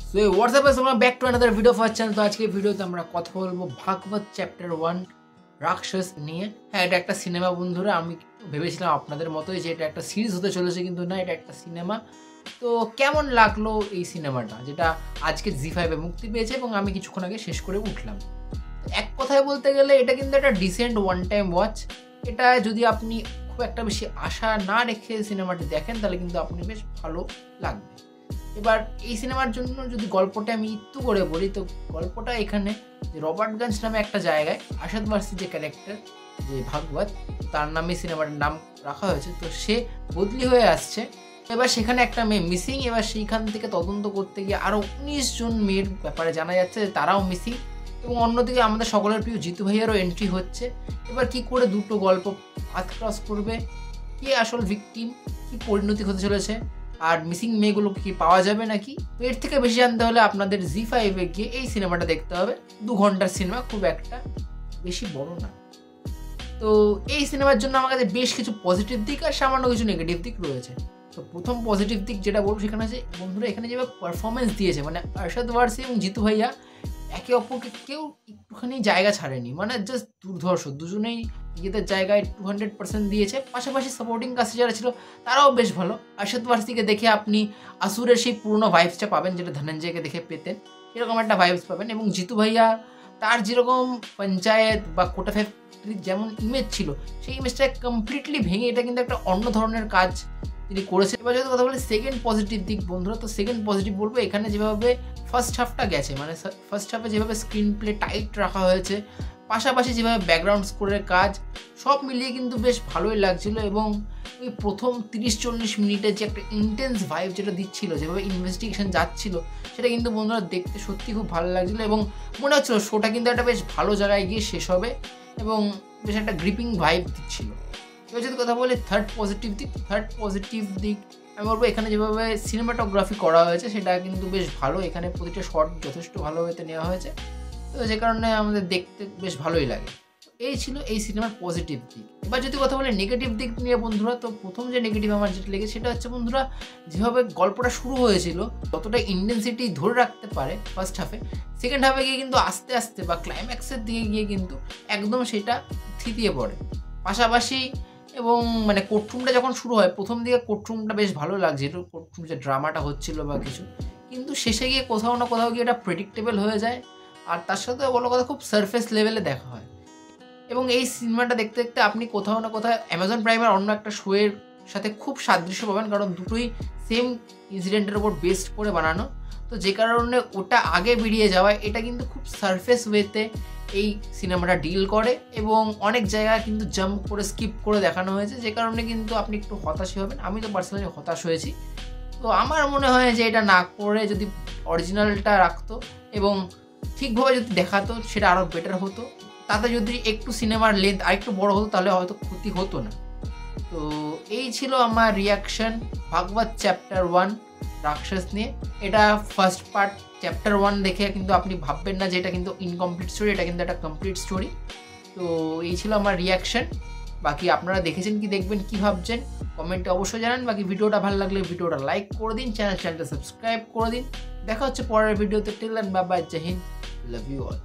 So what's up guys, welcome back to another video of our channel। তো আজকে ভিডিওতে আমরা কথা বলবো ভাগবত চ্যাপ্টার 1 রাক্ষস নিয়ে। হ্যাঁ, এটা একটা সিনেমা বন্ধুরা। আমি ভেবেছিলাম আপনাদের মতোই যে এটা একটা সিরিজ হতে চলেছে, কিন্তু না, এটা একটা সিনেমা। তো কেমন লাগলো এই সিনেমাটা, যেটা আজকে জি5 এ মুক্তি পেয়েছে এবং আমি কিছুক্ষণ আগে শেষ করে উঠলাম। এক কথায় বলতে গেলে এটা কিন্তু একটা ডিসেন্ট ওয়ান টাইম ওয়াচ। এটা যদি আপনি খুব একটা বেশি আশা না রেখে সিনেমাটি দেখেন তাহলে কিন্তু আপনি বেশ ভালো লাগবে। এবার এই সিনেমার জন্য যদি গল্পটা আমি একটু করে বলি, তো গল্পটা এখানে যে রবার্টগঞ্জ নামে একটা জায়গায় আসাদ বার্সি যে ক্যারেক্টার, যে ভাগবত, তার নামে সিনেমাটার নাম রাখা হয়েছে। তো সে বদলি হয়ে আসছে। এবার সেখানে একটা মেয়ে মিসিং। এবার সেইখান থেকে তদন্ত করতে গিয়ে আরও 19 জন মেয়ের ব্যাপারে জানা যাচ্ছে যে তারাও মিসিং। এবং অন্যদিকে আমাদের সকলের প্রিয় জিতু ভাইয়ারও এন্ট্রি হচ্ছে। এবার কি করে দুটো গল্প পাথ ক্রস করবে, কি আসল ভিকটিম, কি পরিণতি হতে চলেছে, আর মিসিং মেয়েগুলো কি পাওয়া যাবে নাকি, তো এর থেকে বেশি জানতে হলে আপনাদের জি5 এ গিয়ে এই সিনেমাটা দেখতে হবে। 2 ঘন্টার সিনেমা, খুব একটা বেশি বড় না। তো এই সিনেমার জন্য আমার কাছে বেশ কিছু পজিটিভ দিক আর সামান্য কিছু নেগেটিভ দিক রয়েছে। তো প্রথম পজিটিভ দিক যেটা বলবো সেখানে আছে বন্ধুরা, এখানে যেভাবে পারফরমেন্স দিয়েছে, মানে আরশাদ ওয়ারসি এবং জিতু ভাইয়া একে অপরকে কেউ একটুখানি জায়গা ছাড়েনি, মানে জাস্ট দুর্ধর্ষ। দুজনেই নিজেদের জায়গায় 200% দিয়েছে। পাশাপাশি সাপোর্টিং কাছে যারা ছিল তারাও বেশ ভালো। আরশাদ ওয়ারসিকে দেখে আপনি আসুরের সেই পুরনো ভাইবসটা পাবেন, যেটা ধনঞ্জয়কে দেখে পেতেন, এরকম একটা ভাইবস পাবেন। এবং জিতু ভাইয়া তার যেরকম পঞ্চায়েত বা কোটা ফ্যাক্টরির যেমন ইমেজ ছিল, সেই ইমেজটা কমপ্লিটলি ভেঙে এটা কিন্তু একটা অন্য ধরনের কাজ তিনি করেছেন। এবার যদি কথা বলি সেকেন্ড পজিটিভ দিক বন্ধুরা, তো সেকেন্ড পজিটিভ বলবো এখানে যেভাবে ফার্স্ট হাফটা গেছে, মানে ফার্স্ট হাফে যেভাবে স্ক্রিন প্লে টাইট রাখা হয়েছে, পাশাপাশি যেভাবে ব্যাকগ্রাউন্ড স্কোরের কাজ, সব মিলিয়ে কিন্তু বেশ ভালোই লাগছিলো। এবং ওই প্রথম 30-40 মিনিটের যে একটা ইন্টেন্স ভাইব যেটা দিচ্ছিল, যেভাবে ইনভেস্টিগেশন যাচ্ছিল, সেটা কিন্তু বন্ধুরা দেখতে সত্যি খুব ভালো লাগছিলো। এবং মনে হচ্ছিলো শোটা কিন্তু একটা বেশ ভালো জায়গায় গিয়ে শেষ হবে এবং বেশ একটা গ্রিপিং ভাইব দিচ্ছিল। এবার যদি কথা বলি থার্ড পজিটিভ দিক আমি বলবো এখানে যেভাবে সিনেমাটোগ্রাফি করা হয়েছে সেটা কিন্তু বেশ ভালো। এখানে প্রতিটা শট যথেষ্ট ভালোভাবে নেওয়া হয়েছে, তো যে কারণে আমাদের দেখতে বেশ ভালোই লাগে। এই ছিল এই সিনেমার পজিটিভ দিক। এবার যদি কথা বলি নেগেটিভ দিক নিয়ে বন্ধুরা, তো প্রথম যে নেগেটিভ আমার যেটা লেগেছে সেটা হচ্ছে বন্ধুরা, যেভাবে গল্পটা শুরু হয়েছিল ততটা ইন্টেন্সিটি ধরে রাখতে পারে ফার্স্ট হাফে, সেকেন্ড হাফে গিয়ে কিন্তু আস্তে আস্তে বা ক্লাইম্যাক্সের দিকে গিয়ে কিন্তু একদম সেটা থিতিয়ে পড়ে। পাশাপাশি এবং মানে কোর্টরুমটা যখন শুরু হয়, প্রথম দিকে কোর্টরুমটা বেশ ভালো লাগছিল, কোর্টরুম যে ড্রামাটা হচ্ছিল বা কিছু, কিন্তু শেষে গিয়ে কোথাও না কোথাও গিয়ে এটা প্রেডিক্টেবল হয়ে যায়। আর তার সাথে বড় কথা খুব সারফেস লেভেলে দেখা হয়। এবং এই সিনেমাটা দেখতে দেখতে আপনি কোথাও না কোথাও অ্যামাজন প্রাইমের অন্য একটা শোয়ের সাথে খুব সাদৃশ্য পাবেন, কারণ দুটোই সেম ইনসিডেন্টের ওপর বেসড করে বানানো। তো যে কারণে ওটা আগে বেরিয়ে যাওয়ায় এটা কিন্তু খুব সারফেস ওয়েতে এই সিনেমাটা ডিল করে এবং অনেক জায়গায় কিন্তু জাম্প করে স্কিপ করে দেখানো হয়েছে, যে কারণে কিন্তু আপনি একটু হতাশই হবেন। আমি তো পার্সোনালি হতাশ হয়েছি। তো আমার মনে হয় যে এটা না করে যদি অরিজিনালটা রাখতো এবং ঠিকভাবে যদি দেখাতো সেটা আরও বেটার হতো। তাতে যদি একটু সিনেমার লেন্থ আরেকটু বড় হতো তাহলে হয়তো ক্ষতি হতো না। তো এই ছিল আমার রিয়াকশন ভাগবত চ্যাপ্টার 1 রাক্ষস নিয়ে। এটা ফার্স্ট পার্ট চ্যাপ্টার 1 দেখে কিন্তু আপনি ভাববেন না যে এটা কিন্তু ইনকমপ্লিট স্টোরি, এটা কিন্তু একটা কমপ্লিট স্টোরি। তো এই ছিল আমার রিয়াকশন। বাকি আপনারা দেখেছেন কি দেখবেন কি ভাবছেন কমেন্টে অবশ্যই জানান। বাকি ভিডিওটা ভালো লাগলে ভিডিওটা লাইক করে দিন, চ্যানেলটা সাবস্ক্রাইব করে দিন। দেখা হচ্ছে পরের ভিডিওতে। টিল দেন বাই বাই, জয় হিন্দ, লাভ ইউ অল।